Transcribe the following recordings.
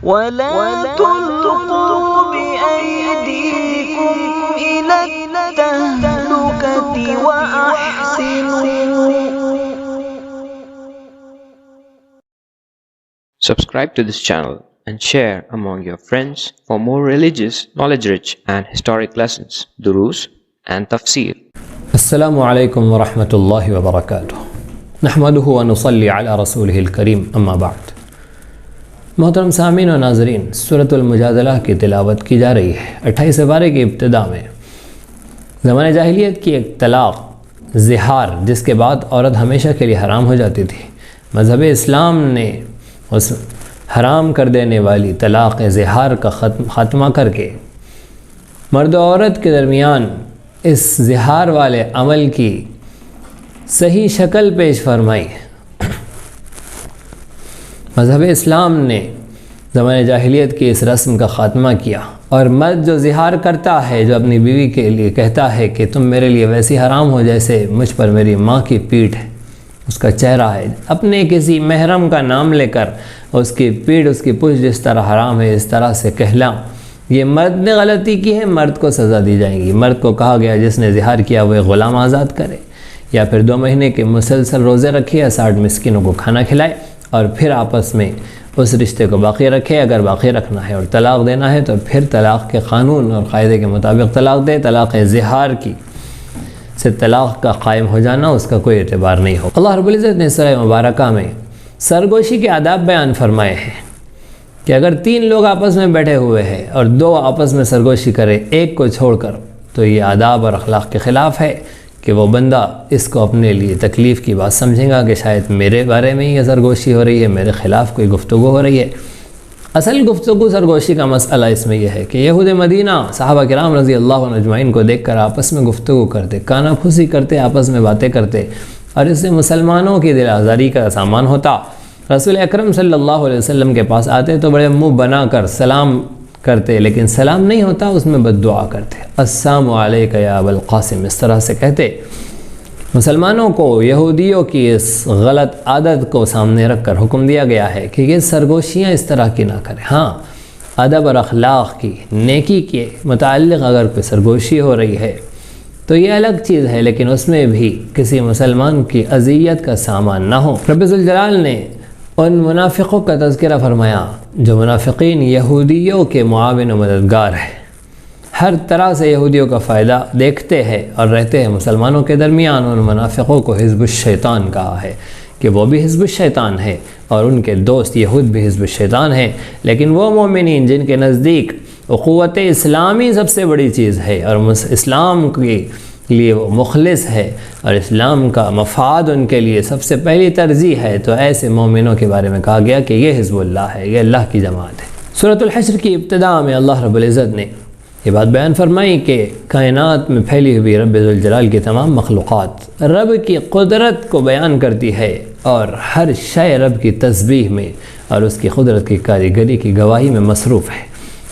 ولا تلقوا بأيديكم إلى التهلكة وأحسنوا. Subscribe to this channel and share among your friends for more religious, knowledge-rich and historic lessons, durus and tafsir. السلام علیکم ورحمۃ اللہ وبرکاتہ. نحمدہ ونصلی علی رسولہ الکریم، اما بعد. محترم سامعین و ناظرین، سورۃ المجادلہ کی تلاوت کی جا رہی ہے. 28 پارے کی ابتدا میں زمانہ جاہلیت کی ایک طلاق، زہار، جس کے بعد عورت ہمیشہ کے لیے حرام ہو جاتی تھی، مذہب اسلام نے اس حرام کر دینے والی طلاق زہار کا خاتمہ کر کے مرد و عورت کے درمیان اس زہار والے عمل کی صحیح شکل پیش فرمائی. مذہب اسلام نے زمانہ جاہلیت کی اس رسم کا خاتمہ کیا، اور مرد جو زہار کرتا ہے، جو اپنی بیوی کے لیے کہتا ہے کہ تم میرے لیے ویسی حرام ہو جیسے مجھ پر میری ماں کی پیٹھ ہے، اس کا چہرہ ہے، اپنے کسی محرم کا نام لے کر اس کی پیٹھ، اس کی پشت جس طرح حرام ہے اس طرح سے کہلا، یہ مرد نے غلطی کی ہے، مرد کو سزا دی جائے گی. مرد کو کہا گیا جس نے زہار کیا وہ غلام آزاد کرے، یا پھر 2 مہینے کے مسلسل روزے رکھے، یا 60 مسکینوں کو کھانا کھلائے، اور پھر آپس میں اس رشتے کو باقی رکھے. اگر باقی رکھنا ہے اور طلاق دینا ہے تو پھر طلاق کے قانون اور قاعدے کے مطابق طلاق دے. طلاق زہار کی سے طلاق کا قائم ہو جانا اس کا کوئی اعتبار نہیں ہو. اللہ رب العزت نے سورہ مبارکہ میں سرگوشی کے آداب بیان فرمائے ہیں کہ اگر 3 لوگ آپس میں بیٹھے ہوئے ہیں اور 2 آپس میں سرگوشی کرے ایک کو چھوڑ کر، تو یہ آداب اور اخلاق کے خلاف ہے کہ وہ بندہ اس کو اپنے لیے تکلیف کی بات سمجھے گا کہ شاید میرے بارے میں یہ سرگوشی ہو رہی ہے، میرے خلاف کوئی گفتگو ہو رہی ہے. اصل گفتگو سرگوشی کا مسئلہ اس میں یہ ہے کہ یہود مدینہ صحابہ کرام رضی اللہ عنہ اجمعین کو دیکھ کر آپس میں گفتگو کرتے، کانا پھوسی کرتے، آپس میں باتیں کرتے، اور اس سے مسلمانوں کی دل آزاری کا سامان ہوتا. رسول اکرم صلی اللہ علیہ وسلم کے پاس آتے تو بڑے منہ بنا کر سلام کرتے، لیکن سلام نہیں ہوتا، اس میں بد دعا کرتے. السلام علیک یا ابا القاسم، اس طرح سے کہتے. مسلمانوں کو یہودیوں کی اس غلط عادت کو سامنے رکھ کر حکم دیا گیا ہے کہ یہ سرگوشیاں اس طرح کی نہ کریں. ہاں، ادب اور اخلاق کی، نیکی کے متعلق اگر کوئی سرگوشی ہو رہی ہے تو یہ الگ چیز ہے، لیکن اس میں بھی کسی مسلمان کی اذیت کا سامان نہ ہو. رب ذوالجلال نے ان منافقوں کا تذکرہ فرمایا جو منافقین یہودیوں کے معاون و مددگار ہیں، ہر طرح سے یہودیوں کا فائدہ دیکھتے ہیں اور رہتے ہیں مسلمانوں کے درمیان. ان منافقوں کو حزب الشیطان کہا ہے کہ وہ بھی حزب الشیطان ہے، اور ان کے دوست یہود بھی حزب الشیطان ہیں. لیکن وہ مومنین جن کے نزدیک اخوت اسلامی سب سے بڑی چیز ہے اور اسلام کے لیے وہ مخلص ہے اور اسلام کا مفاد ان کے لیے سب سے پہلی ترجیح ہے، تو ایسے مومنوں کے بارے میں کہا گیا کہ یہ حزب اللہ ہے، یہ اللہ کی جماعت ہے. سورۃ الحشر کی ابتدا میں اللہ رب العزت نے یہ بات بیان فرمائی کہ کائنات میں پھیلی ہوئی رب ذوالجلال کی تمام مخلوقات رب کی قدرت کو بیان کرتی ہے، اور ہر شے رب کی تسبیح میں اور اس کی قدرت کی کاریگری کی گواہی میں مصروف ہے.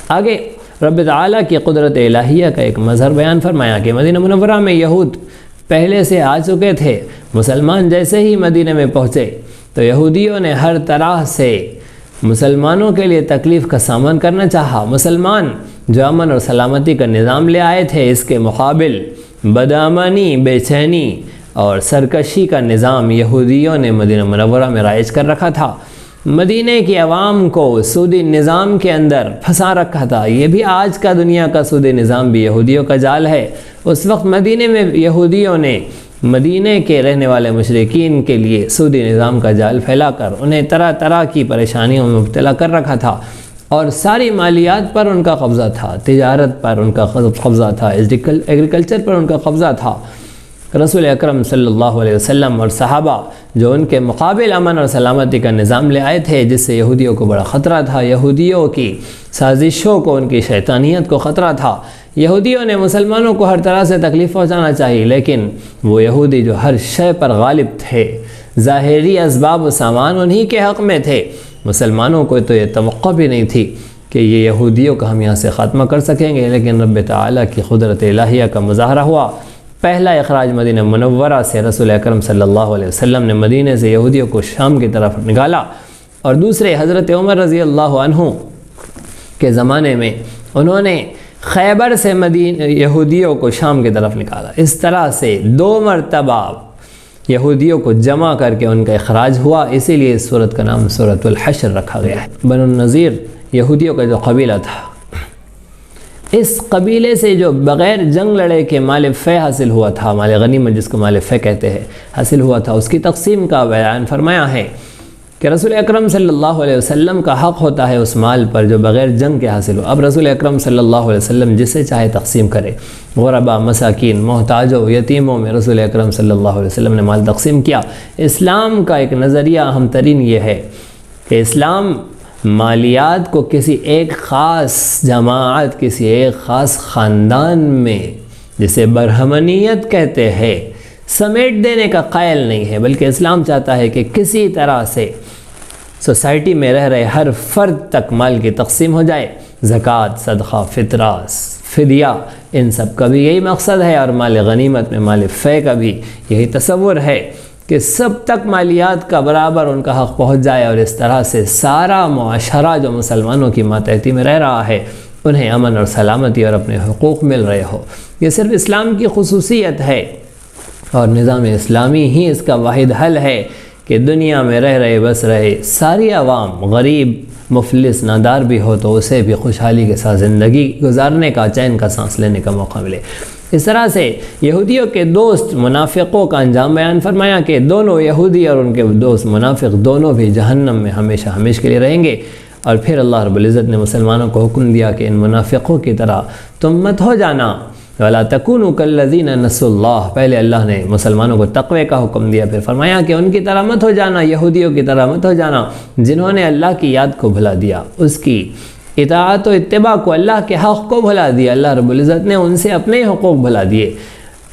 آگے رب تعالیٰ کی قدرت الہیہ کا ایک مظہر بیان فرمایا کہ مدینہ منورہ میں یہود پہلے سے آ چکے تھے. مسلمان جیسے ہی مدینہ میں پہنچے تو یہودیوں نے ہر طرح سے مسلمانوں کے لیے تکلیف کا سامان کرنا چاہا. مسلمان جو امن اور سلامتی کا نظام لے آئے تھے، اس کے مقابل بدامنی، بے چینی اور سرکشی کا نظام یہودیوں نے مدینہ منورہ میں رائج کر رکھا تھا. مدینہ کی عوام کو سودی نظام کے اندر پھنسا رکھا تھا. یہ بھی آج کا دنیا کا سودی نظام بھی یہودیوں کا جال ہے. اس وقت مدینہ میں یہودیوں نے مدینہ کے رہنے والے مشرکین کے لیے سودی نظام کا جال پھیلا کر انہیں طرح طرح کی پریشانیوں میں مبتلا کر رکھا تھا، اور ساری مالیات پر ان کا قبضہ تھا، تجارت پر ان کا قبضہ تھا، ایگریکلچر پر ان کا قبضہ تھا. رسول اکرم صلی اللہ علیہ وسلم اور صحابہ جو ان کے مقابل امن اور سلامتی کا نظام لے آئے تھے، جس سے یہودیوں کو بڑا خطرہ تھا، یہودیوں کی سازشوں کو، ان کی شیطانیت کو خطرہ تھا. یہودیوں نے مسلمانوں کو ہر طرح سے تکلیف پہنچانا چاہیے، لیکن وہ یہودی جو ہر شے پر غالب تھے، ظاہری اسباب و سامان انہی کے حق میں تھے. مسلمانوں کو تو یہ توقع بھی نہیں تھی کہ یہ یہودیوں کا ہم یہاں سے خاتمہ کر سکیں گے، لیکن رب تعالیٰ کی قدرت الہیہ کا مظاہرہ ہوا. پہلا اخراج مدینہ منورہ سے رسول اکرم صلی اللہ علیہ وسلم نے مدینہ سے یہودیوں کو شام کی طرف نکالا، اور دوسرے حضرت عمر رضی اللہ عنہ کے زمانے میں انہوں نے خیبر سے یہودیوں کو شام کی طرف نکالا. اس طرح سے 2 مرتبہ یہودیوں کو جمع کر کے ان کا اخراج ہوا. اسی لیے اس صورت کا نام سورۃ الحشر رکھا گیا ہے. بنو النضیر یہودیوں کا جو قبیلہ تھا، اس قبیلے سے جو بغیر جنگ لڑے کے مال فے حاصل ہوا تھا، مال غنیمت جس کو مال فے کہتے ہیں، حاصل ہوا تھا، اس کی تقسیم کا بیان فرمایا ہے کہ رسول اکرم صلی اللہ علیہ وسلم کا حق ہوتا ہے اس مال پر جو بغیر جنگ کے حاصل ہو. اب رسول اکرم صلی اللہ علیہ وسلم جسے چاہے تقسیم کرے. غربا، مساکین، محتاجوں، یتیموں میں رسول اکرم صلی اللہ علیہ وسلم نے مال تقسیم کیا. اسلام کا ایک نظریہ اہم ترین یہ ہے کہ اسلام مالیات کو کسی ایک خاص جماعت، کسی ایک خاص خاندان میں، جسے برہمنیت کہتے ہیں، سمیٹ دینے کا قائل نہیں ہے، بلکہ اسلام چاہتا ہے کہ کسی طرح سے سوسائٹی میں رہ رہے ہر فرد تک مال کی تقسیم ہو جائے. زکوٰۃ، صدقہ، فطرہ، فدیہ، ان سب کا بھی یہی مقصد ہے، اور مال غنیمت میں مال فے کا بھی یہی تصور ہے کہ سب تک مالیات کا برابر ان کا حق پہنچ جائے، اور اس طرح سے سارا معاشرہ جو مسلمانوں کی ماتحتی میں رہ رہا ہے انہیں امن اور سلامتی اور اپنے حقوق مل رہے ہو. یہ صرف اسلام کی خصوصیت ہے، اور نظام اسلامی ہی اس کا واحد حل ہے کہ دنیا میں رہ رہے بس رہے ساری عوام، غریب، مفلس، نادار بھی ہو تو اسے بھی خوشحالی کے ساتھ زندگی گزارنے کا، چین کا سانس لینے کا موقع ملے. اس طرح سے یہودیوں کے دوست منافقوں کا انجام بیان فرمایا کہ دونوں یہودی اور ان کے دوست منافق دونوں بھی جہنم میں ہمیشہ ہمیشہ کے لیے رہیں گے. اور پھر اللہ رب العزت نے مسلمانوں کو حکم دیا کہ ان منافقوں کی طرح تم مت ہو جانا. وَلَا تَكُونُوا كَالَّذِينَ نَسُوا اللَّهَ. پہلے اللہ نے مسلمانوں کو تقوی کا حکم دیا، پھر فرمایا کہ ان کی طرح مت ہو جانا، یہودیوں کی طرح مت ہو جانا جنہوں نے اللہ کی یاد کو بھلا دیا، اس کی اطاعت و اتباع کو، اللہ کے حق کو بھلا دیا. اللہ رب العزت نے ان سے اپنے حقوق بھلا دیے.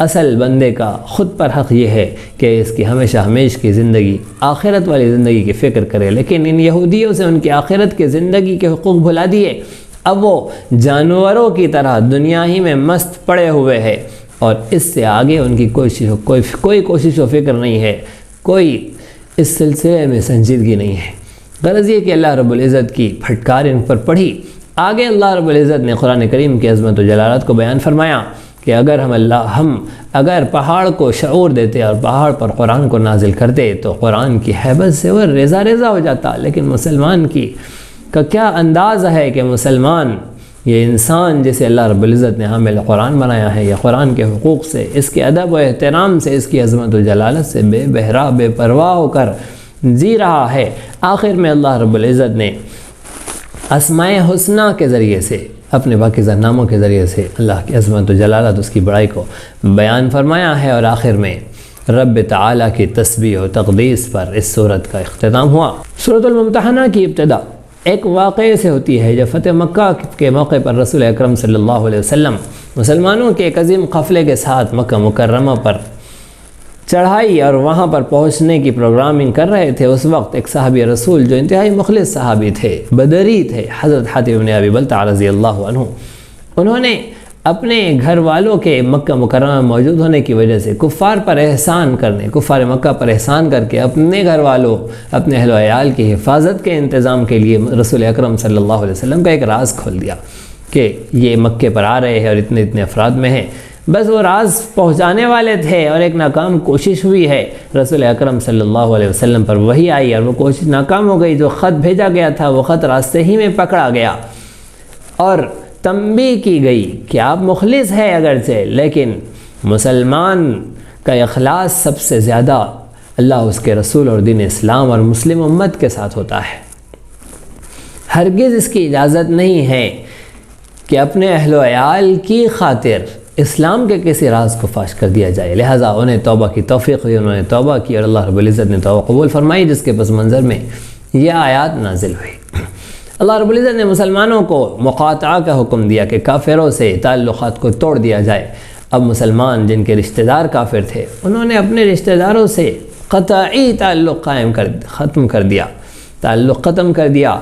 اصل بندے کا خود پر حق یہ ہے کہ اس کی ہمیشہ ہمیشہ کی زندگی، آخرت والی زندگی کی فکر کرے، لیکن ان یہودیوں سے ان کی آخرت کی زندگی کے حقوق بھلا دیے. اب وہ جانوروں کی طرح دنیا ہی میں مست پڑے ہوئے ہیں، اور اس سے آگے ان کی کوئی کوشش و فکر نہیں ہے، کوئی اس سلسلے میں سنجیدگی نہیں ہے. غرض یہ کہ اللہ رب العزت کی پھٹکار ان پر پڑھی. آگے اللہ رب العزت نے قرآن کریم کی عظمت و جلالت کو بیان فرمایا کہ اگر پہاڑ کو شعور دیتے اور پہاڑ پر قرآن کو نازل کرتے تو قرآن کی ہیبت سے وہ ریزہ ریزہ ہو جاتا. لیکن مسلمان کا کیا انداز ہے کہ مسلمان، یہ انسان جسے اللہ رب العزت نے حامل قرآن بنایا ہے، یہ قرآن کے حقوق سے، اس کے ادب و احترام سے، اس کی عظمت و جلالت سے بے بہرا، بے پرواہ ہو کر جی رہا ہے. آخر میں اللہ رب العزت نے اسماء حسنہ کے ذریعے سے، اپنے پاکیزہ ناموں کے ذریعے سے اللہ کی عظمت و جلالت، اس کی بڑائی کو بیان فرمایا ہے. اور آخر میں رب تعالیٰ کی تسبیح و تقدیس پر اس سورت کا اختتام ہوا. سورۃ الممتحنہ کی ابتدا ایک واقعے سے ہوتی ہے جب فتح مکہ کے موقع پر رسول اکرم صلی اللہ علیہ وسلم مسلمانوں کے ایک عظیم قافلے کے ساتھ مکہ مکرمہ پر چڑھائی اور وہاں پر پہنچنے کی پروگرامنگ کر رہے تھے. اس وقت ایک صحابی رسول جو انتہائی مخلص صحابی تھے، بدری تھے، حضرت حاتب بن ابی بلتع رضی اللہ عنہ، انہوں نے اپنے گھر والوں کے مکہ مکرمہ میں موجود ہونے کی وجہ سے کفار مکہ پر احسان کر کے اپنے گھر والوں، اپنے اہل و عیال کی حفاظت کے انتظام کے لیے رسول اکرم صلی اللہ علیہ وسلم کا ایک راز کھول دیا کہ یہ مکے پر آ رہے ہیں اور اتنے افراد میں ہیں. بس وہ راز پہنچانے والے تھے اور ایک ناکام کوشش ہوئی ہے. رسول اکرم صلی اللہ علیہ وسلم پر وحی آئی اور وہ کوشش ناکام ہو گئی. جو خط بھیجا گیا تھا وہ خط راستے ہی میں پکڑا گیا اور تنبیہ کی گئی کہ آپ مخلص ہیں اگرچہ، لیکن مسلمان کا اخلاص سب سے زیادہ اللہ، اس کے رسول اور دین اسلام اور مسلم امت کے ساتھ ہوتا ہے. ہرگز اس کی اجازت نہیں ہے کہ اپنے اہل و عیال کی خاطر اسلام کے کسی راز کو فاش کر دیا جائے. لہٰذا انہیں توبہ کی توفیق ہوئی، انہوں نے توبہ کی اور اللہ رب العزت نے توبہ قبول فرمائی، جس کے پس منظر میں یہ آیات نازل ہوئی. اللہ رب العزت نے مسلمانوں کو مقاطعہ کا حکم دیا کہ کافروں سے تعلقات کو توڑ دیا جائے. اب مسلمان جن کے رشتہ دار کافر تھے، انہوں نے اپنے رشتہ داروں سے قطعی تعلق ختم کر دیا،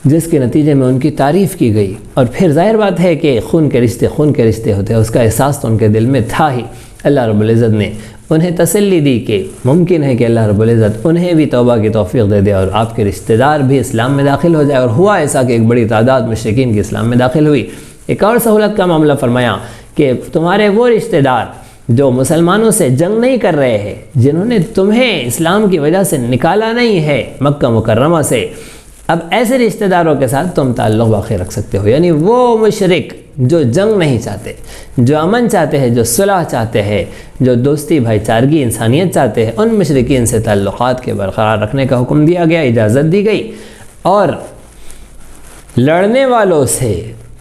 جس کے نتیجے میں ان کی تعریف کی گئی. اور پھر ظاہر بات ہے کہ خون کے رشتے ہوتے ہیں، اس کا احساس تو ان کے دل میں تھا ہی. اللہ رب العزت نے انہیں تسلی دی کہ ممکن ہے کہ اللہ رب العزت انہیں بھی توبہ کی توفیق دے دے اور آپ کے رشتہ دار بھی اسلام میں داخل ہو جائے، اور ہوا ایسا کہ ایک بڑی تعداد مشرکین کی اسلام میں داخل ہوئی۔ ایک اور سہولت کا معاملہ فرمایا کہ تمہارے وہ رشتہ دار جو مسلمانوں سے جنگ نہیں کر رہے ہیں، جنہوں نے تمہیں اسلام کی وجہ سے نکالا نہیں ہے مکہ مکرمہ سے، اب ایسے رشتہ داروں کے ساتھ تم تعلق باقی رکھ سکتے ہو۔ یعنی وہ مشرک جو جنگ نہیں چاہتے، جو امن چاہتے ہیں، جو صلح چاہتے ہیں، جو دوستی بھائی چارگی انسانیت چاہتے ہیں، ان مشرکین سے تعلقات کے برقرار رکھنے کا حکم دیا گیا، اجازت دی گئی، اور لڑنے والوں سے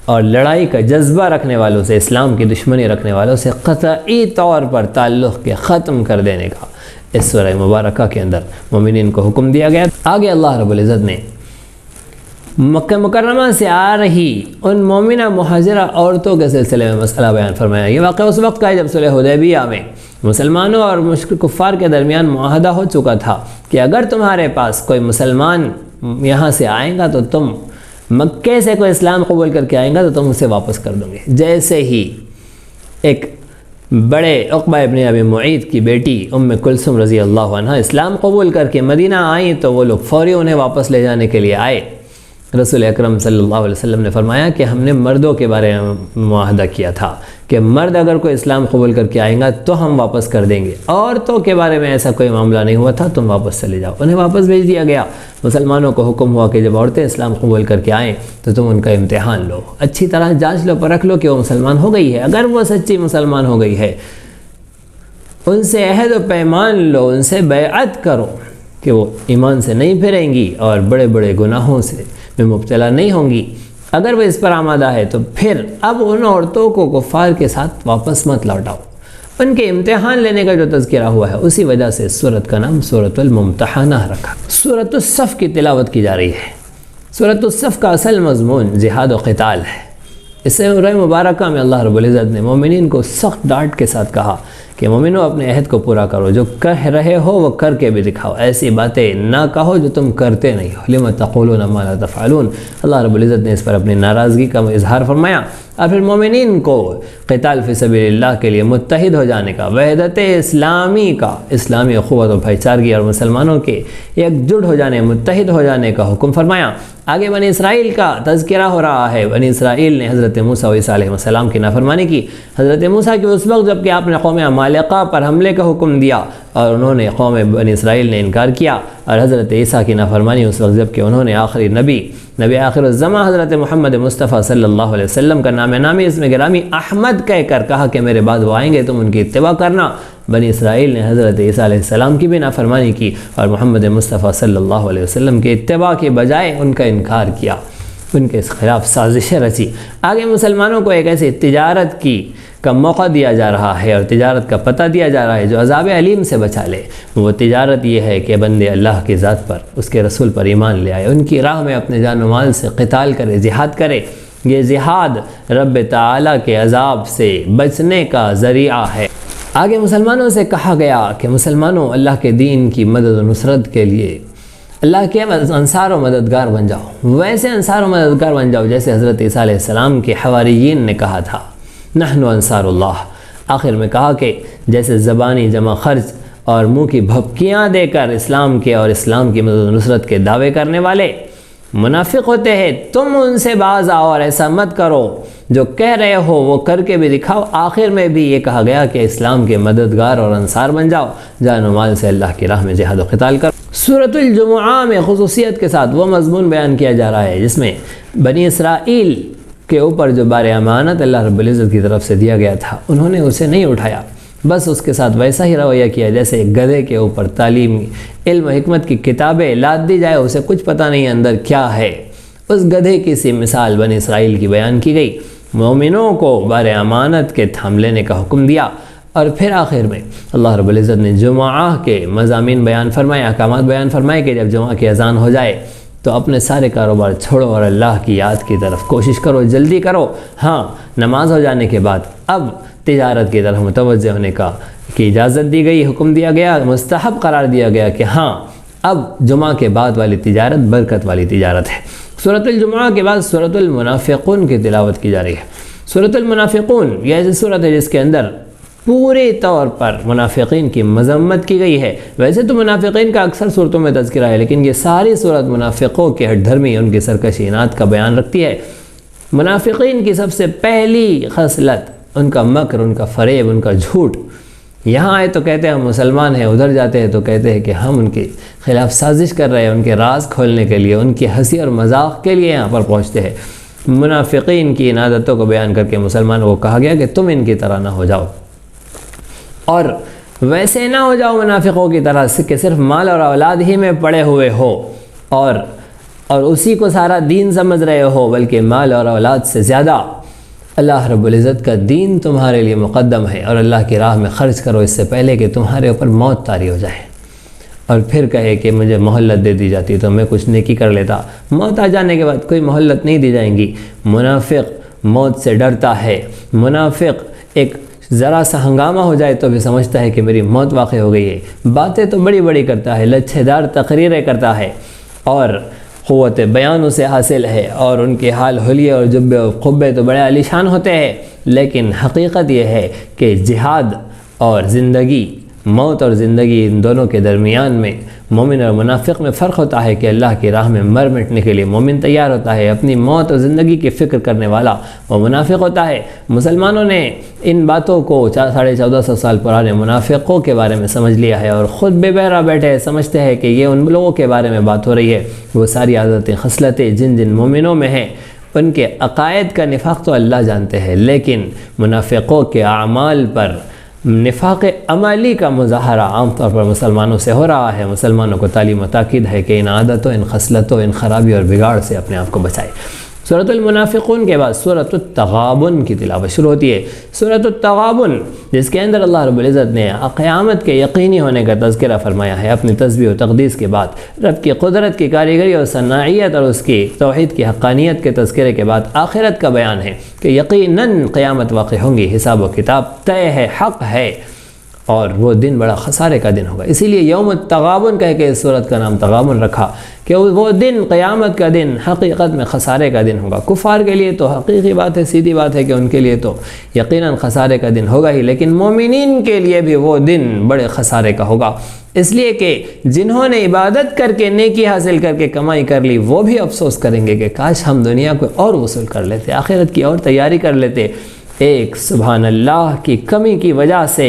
اور لڑائی کا جذبہ رکھنے والوں سے، اسلام کی دشمنی رکھنے والوں سے قطعی طور پر تعلق کے ختم کر دینے کا اس سورہ مبارکہ کے اندر مومنین کو حکم دیا گیا۔ آگے اللہ رب العزت نے مکہ مکرمہ سے آ رہی ان مومنہ مہاجرہ عورتوں کے سلسلے میں مسئلہ بیان فرمایا۔ یہ واقعہ اس وقت کا ہے جب صلح حدیبیہ میں مسلمانوں اور مشرک کفار کے درمیان معاہدہ ہو چکا تھا کہ اگر تمہارے پاس کوئی مسلمان یہاں سے آئے گا تو تم مکے سے کوئی اسلام قبول کر کے آئیں گا تو تم اسے واپس کر دو گے۔ جیسے ہی ایک بڑے عقبہ ابن ابی معیط کی بیٹی ام کلثوم رضی اللہ عنہ اسلام قبول کر کے مدینہ آئیں تو وہ لوگ فوری انہیں واپس لے جانے کے لیے آئے۔ رسول اکرم صلی اللہ علیہ وسلم نے فرمایا کہ ہم نے مردوں کے بارے میں معاہدہ کیا تھا کہ مرد اگر کوئی اسلام قبول کر کے آئیں گا تو ہم واپس کر دیں گے، عورتوں کے بارے میں ایسا کوئی معاملہ نہیں ہوا تھا، تم واپس چلے جاؤ۔ انہیں واپس بھیج دیا گیا۔ مسلمانوں کو حکم ہوا کہ جب عورتیں اسلام قبول کر کے آئیں تو تم ان کا امتحان لو، اچھی طرح جانچ لو، پرکھ لو کہ وہ مسلمان ہو گئی ہے۔ اگر وہ سچی مسلمان ہو گئی ہے، ان سے عہد و پیمان لو، ان سے بیعت کرو کہ وہ ایمان سے نہیں پھریں گی اور بڑے بڑے گناہوں سے میں مبتلا نہیں ہوں گی۔ اگر وہ اس پر آمادہ ہے تو پھر اب ان عورتوں کو کفار کے ساتھ واپس مت لوٹاؤ۔ ان کے امتحان لینے کا جو تذکرہ ہوا ہے اسی وجہ سے سورت کا نام سورۃ الممتحنہ رکھا۔ سورۃ الصف کی تلاوت کی جا رہی ہے۔ سورۃ الصف کا اصل مضمون جہاد و قتال ہے۔ اس سورہ مبارکہ میں اللہ رب العزت نے مومنین کو سخت ڈانٹ کے ساتھ کہا کہ مومنوں اپنے عہد کو پورا کرو، جو کہہ رہے ہو وہ کر کے بھی دکھاؤ، ایسی باتیں نہ کہو جو تم کرتے نہیں ہو۔ لم تقولون ما لا تفعلون۔ اللہ رب العزت نے اس پر اپنی ناراضگی کا اظہار فرمایا، اور پھر مومنین کو قتال فی سبیل اللہ کے لیے متحد ہو جانے کا، وحدت اسلامی کا، اسلامی اخوت و بھائی چارگی اور مسلمانوں کے یکجٹ ہو جانے، متحد ہو جانے کا حکم فرمایا۔ آگے بنی اسرائیل کا تذکرہ ہو رہا ہے۔ بنی اسرائیل نے حضرت موسیٰ و عیسیٰ علیہ السلام کی نافرمانی کی۔ حضرت موسیٰ کی اس وقت جب کہ آپ نے قوم عمالقہ پر حملے کا حکم دیا اور انہوں نے قوم بنی اسرائیل نے انکار کیا، اور حضرت عیسیٰ کی نافرمانی اس وقت جب کہ انہوں نے آخری نبی آخر الزماں حضرت محمد مصطفیٰ صلی اللہ علیہ وسلم کا نام نامی اسم گرامی احمد کہہ کر کہا کہ میرے بعد وہ آئیں گے تم ان کی اتباع کرنا۔ بنی اسرائیل نے حضرت عیسیٰ علیہ السلام کی بھی نافرمانی کی اور محمد مصطفیٰ صلی اللہ علیہ وسلم کے اتباع کے بجائے ان کا انکار کیا، ان کے خلاف سازشیں رچی۔ آگے مسلمانوں کو ایک ایسی تجارت کا موقع دیا جا رہا ہے اور تجارت کا پتہ دیا جا رہا ہے جو عذاب علیم سے بچا لے۔ وہ تجارت یہ ہے کہ بندے اللہ کی ذات پر، اس کے رسول پر ایمان لے آئے، ان کی راہ میں اپنے جان و مال سے قتال کرے، جہاد کرے۔ یہ جہاد رب تعالیٰ کے عذاب سے بچنے کا ذریعہ ہے۔ آگے مسلمانوں سے کہا گیا کہ مسلمانوں اللہ کے دین کی مدد و نصرت کے لیے اللہ کے انصار و مددگار بن جاؤ، ویسے انصار و مددگار بن جاؤ جیسے حضرت عیسیٰ علیہ السلام کے حواریین نے کہا تھا، نحن انصار اللہ۔ آخر میں کہا کہ جیسے زبانی جمع خرچ اور منہ کی بھپکیاں دے کر اسلام کے اور اسلام کی مدد و نصرت کے دعوے کرنے والے منافق ہوتے ہیں، تم ان سے باز آؤ اور ایسا مت کرو، جو کہہ رہے ہو وہ کر کے بھی دکھاؤ۔ آخر میں بھی یہ کہا گیا کہ اسلام کے مددگار اور انصار بن جاؤ، جان و مال سے اللہ کی راہ میں جہاد و قتال کرو۔ سورۃ الجمعہ میں خصوصیت کے ساتھ وہ مضمون بیان کیا جا رہا ہے جس میں بنی اسرائیل کے اوپر جو بار امانت اللہ رب العزت کی طرف سے دیا گیا تھا انہوں نے اسے نہیں اٹھایا، بس اس کے ساتھ ویسا ہی رویہ کیا جیسے ایک گدھے کے اوپر تعلیم، علم و حکمت کی کتابیں لاد دی جائے، اسے کچھ پتہ نہیں اندر کیا ہے۔ اس گدھے کی سی مثال بنی اسرائیل کی بیان کی گئی۔ مومنوں کو بار امانت کے تھام لینے کا حکم دیا، اور پھر آخر میں اللہ رب العزت نے جمعہ کے مضامین بیان فرمائے، احکامات بیان فرمائے کہ جب جمعہ کی اذان ہو جائے تو اپنے سارے کاروبار چھوڑو اور اللہ کی یاد کی طرف کوشش کرو، جلدی کرو۔ ہاں، نماز ہو جانے کے بعد اب تجارت کی طرف متوجہ ہونے کی اجازت دی گئی، حکم دیا گیا، مستحب قرار دیا گیا کہ ہاں اب جمعہ کے بعد والی تجارت برکت والی تجارت ہے۔ سورۃ الجمعہ کے بعد سورۃ المنافقون کی تلاوت کی جا رہی ہے۔ سورۃ المنافقون یہ ایسی سورت ہے جس کے اندر پورے طور پر منافقین کی مذمت کی گئی ہے۔ ویسے تو منافقین کا اکثر صورتوں میں تذکرہ ہے، لیکن یہ ساری صورت منافقوں کے ہٹ دھرمی، ان کی سرکشی انات کا بیان رکھتی ہے۔ منافقین کی سب سے پہلی خصلت ان کا مکر، ان کا فریب، ان کا جھوٹ۔ یہاں آئے تو کہتے ہیں ہم مسلمان ہیں، ادھر جاتے ہیں تو کہتے ہیں کہ ہم ان کے خلاف سازش کر رہے ہیں، ان کے راز کھولنے کے لیے، ان کی ہنسی اور مذاق کے لیے یہاں پر پہنچتے ہیں۔ منافقین کی ان عادتوں کو بیان کر کے مسلمانوں کو کہا گیا کہ تم ان کی طرح نہ ہو جاؤ، اور ویسے نہ ہو جاؤ منافقوں کی طرح کہ صرف مال اور اولاد ہی میں پڑے ہوئے ہو اور اسی کو سارا دین سمجھ رہے ہو، بلکہ مال اور اولاد سے زیادہ اللہ رب العزت کا دین تمہارے لیے مقدم ہے، اور اللہ کی راہ میں خرچ کرو اس سے پہلے کہ تمہارے اوپر موت طاری ہو جائے۔ اور پھر کہے کہ مجھے مہلت دے دی جاتی تو میں کچھ نیکی کر لیتا۔ موت آ جانے کے بعد کوئی مہلت نہیں دی جائیں گی۔ منافق موت سے ڈرتا ہے، منافق ایک ذرا سا ہنگامہ ہو جائے تو بھی سمجھتا ہے کہ میری موت واقع ہو گئی ہے۔ باتیں تو بڑی بڑی کرتا ہے، لچھے دار تقریریں کرتا ہے، اور قوت بیان اسے حاصل ہے، اور ان کے حال حلیے اور جبے اور قبے تو بڑے عالیشان ہوتے ہیں، لیکن حقیقت یہ ہے کہ جہاد اور زندگی، موت اور زندگی، ان دونوں کے درمیان میں مومن اور منافق میں فرق ہوتا ہے کہ اللہ کی راہ میں مر مٹنے کے لیے مومن تیار ہوتا ہے، اپنی موت اور زندگی کی فکر کرنے والا وہ منافق ہوتا ہے۔ مسلمانوں نے ان باتوں کو 1450 سال پرانے منافقوں کے بارے میں سمجھ لیا ہے، اور خود بے بہرا بیٹھے سمجھتے ہیں کہ یہ ان لوگوں کے بارے میں بات ہو رہی ہے۔ وہ ساری عادتیں، خصلتیں جن جن مومنوں میں ہیں، ان کے عقائد کا نفاق تو اللہ جانتے ہیں، لیکن منافقوں کے اعمال پر نفاق عملی کا مظاہرہ عام طور پر مسلمانوں سے ہو رہا ہے۔ مسلمانوں کو تعلیم و تاکید ہے کہ ان عادتوں، ان خصلتوں، ان خرابی اور بگاڑ سے اپنے آپ کو بچائے۔ سورۃ المنافقون کے بعد سورۃ التغابن کی تلاوت شروع ہوتی ہے۔ سورۃ التغابن، جس کے اندر اللہ رب العزت نے قیامت کے یقینی ہونے کا تذکرہ فرمایا ہے، اپنی تسبیح و تقدیس کے بعد رب کی قدرت کی کاریگری اور صناعیت اور اس کی توحید کی حقانیت کے تذکرے کے بعد آخرت کا بیان ہے کہ یقیناً قیامت واقع ہوں گی، حساب و کتاب طے ہے، حق ہے، اور وہ دن بڑا خسارے کا دن ہوگا۔ اسی لیے یوم التغابن کہہ کے اس سورت کا نام تغابن رکھا کہ وہ دن، قیامت کا دن، حقیقت میں خسارے کا دن ہوگا۔ کفار کے لیے تو حقیقی بات ہے، سیدھی بات ہے کہ ان کے لیے تو یقیناً خسارے کا دن ہوگا ہی، لیکن مومنین کے لیے بھی وہ دن بڑے خسارے کا ہوگا، اس لیے کہ جنہوں نے عبادت کر کے، نیکی حاصل کر کے کمائی کر لی، وہ بھی افسوس کریں گے کہ کاش ہم دنیا کو اور وصول کر لیتے، آخرت کی اور تیاری کر لیتے۔ ایک سبحان اللہ کی کمی کی وجہ سے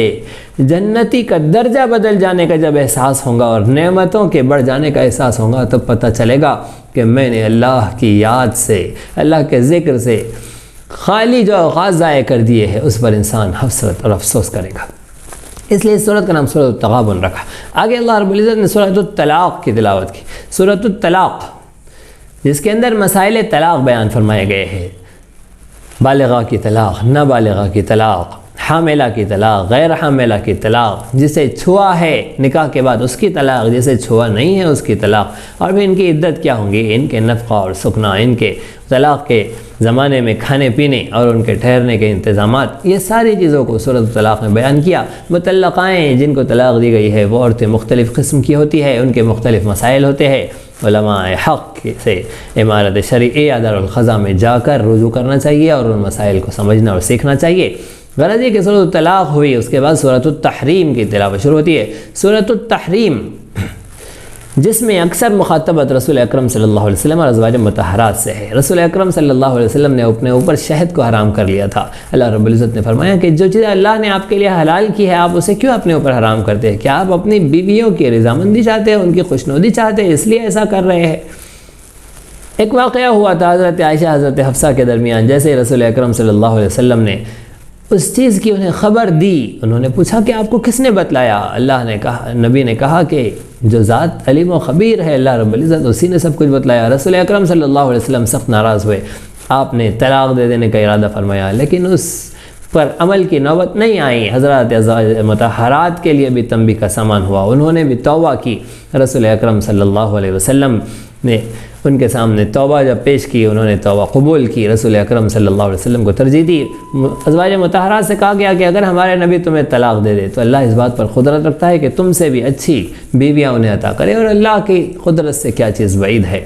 جنتی کا درجہ بدل جانے کا جب احساس ہوگا اور نعمتوں کے بڑھ جانے کا احساس ہوگا، تب پتہ چلے گا کہ میں نے اللہ کی یاد سے، اللہ کے ذکر سے خالی جو اوقات ضائع کر دیے ہیں، اس پر انسان حسرت اور افسوس کرے گا۔ اس لیے اس سورت کا نام سورۃ التغابن رکھا۔ آگے اللہ رب العزت نے سورۃ الطلاق کی تلاوت کی۔ سورۃ الطلاق، جس کے اندر مسائل طلاق بیان فرمائے گئے ہیں، بالغہ کی طلاق، نابالغہ کی طلاق، حاملہ کی طلاق، غیر حاملہ کی طلاق، جسے چھوا ہے نکاح کے بعد اس کی طلاق، جسے چھوا نہیں ہے اس کی طلاق، اور پھر ان کی عدت کیا ہوں گی، ان کے نفقہ اور سکنا، ان کے طلاق کے زمانے میں کھانے پینے اور ان کے ٹھہرنے کے انتظامات، یہ ساری چیزوں کو سورۃ الطلاق میں بیان کیا۔ مطلقائیں جن کو طلاق دی گئی ہے وہ عورتیں مختلف قسم کی ہوتی ہے، ان کے مختلف مسائل ہوتے ہیں۔ علماء حق سے امارت شرعی یا دارالخضا میں جا کر رجوع کرنا چاہیے اور ان مسائل کو سمجھنا اور سیکھنا چاہیے۔ غرض یہ کہ سورۃ الطلاق ہوئی، اس کے بعد سورۃ التحریم کی تلاوت شروع ہوتی ہے۔ سورۃ التحریم، جس میں اکثر مخاطبت رسول اکرم صلی اللہ علیہ وسلم اور ازواج مطہرات سے ہے۔ رسول اکرم صلی اللہ علیہ وسلم نے اپنے اوپر شہد کو حرام کر لیا تھا۔ اللہ رب العزت نے فرمایا کہ جو چیز اللہ نے آپ کے لیے حلال کی ہے، آپ اسے کیوں اپنے اوپر حرام کرتے ہیں؟ کیا آپ اپنی بیویوں کی رضامندی چاہتے ہیں، ان کی خوشنودی چاہتے ہیں، اس لیے ایسا کر رہے ہیں؟ ایک واقعہ ہوا تھا حضرت عائشہ حضرت حفصہ کے درمیان، جیسے رسول اکرم صلی اللہ علیہ وسلم نے اس چیز کی انہیں خبر دی، انہوں نے پوچھا کہ آپ کو کس نے بتلایا؟ اللہ نے کہا، نبی نے کہا کہ جو ذات علیم و خبیر ہے اللہ رب العزت، اسی نے سب کچھ بتلایا۔ رسول اکرم صلی اللہ علیہ وسلم سخت ناراض ہوئے، آپ نے طلاق دے دینے کا ارادہ فرمایا، لیکن اس پر عمل کی نوبت نہیں آئی۔ حضرات ازواج مطہرات کے لیے بھی تنبیہ کا سامان ہوا، انہوں نے بھی توبہ کی۔ رسول اکرم صلی اللہ علیہ وسلم نے ان کے سامنے توبہ جب پیش کی، انہوں نے توبہ قبول کی، رسول اکرم صلی اللہ علیہ وسلم کو ترجیح دی۔ ازواج مطہرات سے کہا گیا کہ اگر ہمارے نبی تمہیں طلاق دے دے تو اللہ اس بات پر قدرت رکھتا ہے کہ تم سے بھی اچھی بیویاں انہیں عطا کرے، اور اللہ کی قدرت سے کیا چیز بعید ہے۔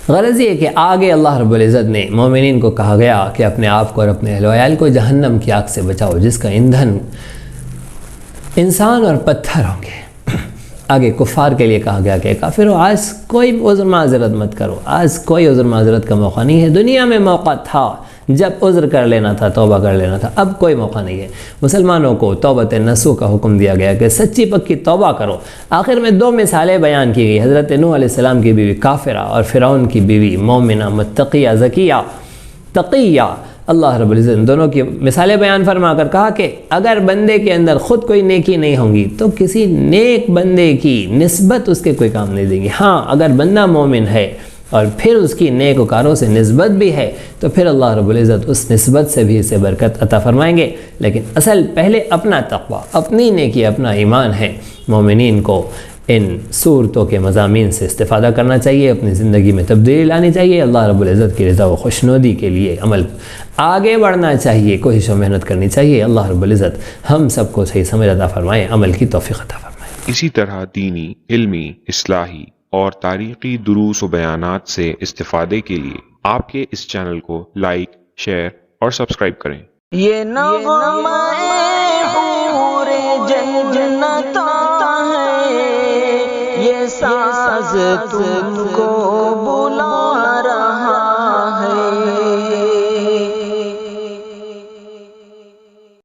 غرض یہ کہ آگے اللہ رب العزت نے مومنین کو کہا گیا کہ اپنے آپ کو اور اپنے اہل و عیال کو جہنم کی آگ سے بچاؤ جس کا ایندھن انسان اور پتھر ہوں گے۔ آگے کفار کے لیے کہا گیا کہ کافرو آج کوئی عذر معذرت مت کرو، آج کوئی عذر معذرت کا موقع نہیں ہے، دنیا میں موقع تھا جب عذر کر لینا تھا، توبہ کر لینا تھا، اب کوئی موقع نہیں ہے۔ مسلمانوں کو توبۃ نصوح کا حکم دیا گیا کہ سچی پکی توبہ کرو۔ آخر میں دو مثالیں بیان کی گئی، حضرت نوح علیہ السلام کی بیوی کافرہ اور فرعون کی بیوی مومنہ متقیہ ذکیہ تقیہ۔ اللہ رب العزت ان دونوں کی مثالیں بیان فرما کر کہا کہ اگر بندے کے اندر خود کوئی نیکی نہیں ہوں گی تو کسی نیک بندے کی نسبت اس کے کوئی کام نہیں دیں گی۔ ہاں اگر بندہ مومن ہے اور پھر اس کی نیک وکاروں سے نسبت بھی ہے تو پھر اللہ رب العزت اس نسبت سے بھی اسے برکت عطا فرمائیں گے، لیکن اصل پہلے اپنا تقوی، اپنی نیکی، اپنا ایمان ہے۔ مومنین کو ان صورتوں کے مضامین سے استفادہ کرنا چاہیے، اپنی زندگی میں تبدیلی لانی چاہیے، اللہ رب العزت کی رضا و خوشنودی کے لیے عمل آگے بڑھنا چاہیے، کوشش و محنت کرنی چاہیے۔ اللہ رب العزت ہم سب کو صحیح سمجھ عطا فرمائے، عمل کی توفیق عطا فرمائے۔ اسی طرح دینی، علمی، اصلاحی اور تاریخی دروس و بیانات سے استفادے کے لیے آپ کے اس چینل کو لائک، شیئر اور سبسکرائب کریں۔ یہ نغمہ حور جنت ہے، یہ ساز تم کو